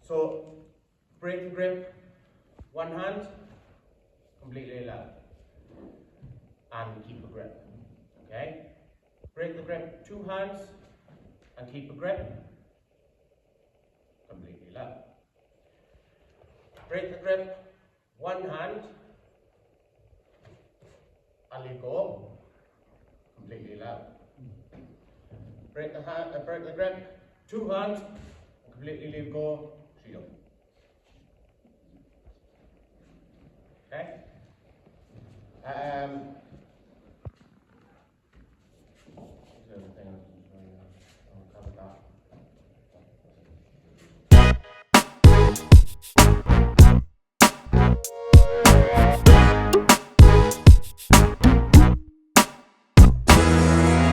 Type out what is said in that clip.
So break the grip, one hand, completely allow, and keep a grip. Okay? Break the grip, two hands, and keep a grip, completely allow. Break the grip, one hand, and let go, completely allow. Break the grip, two hands, and completely let go, shield. Okay?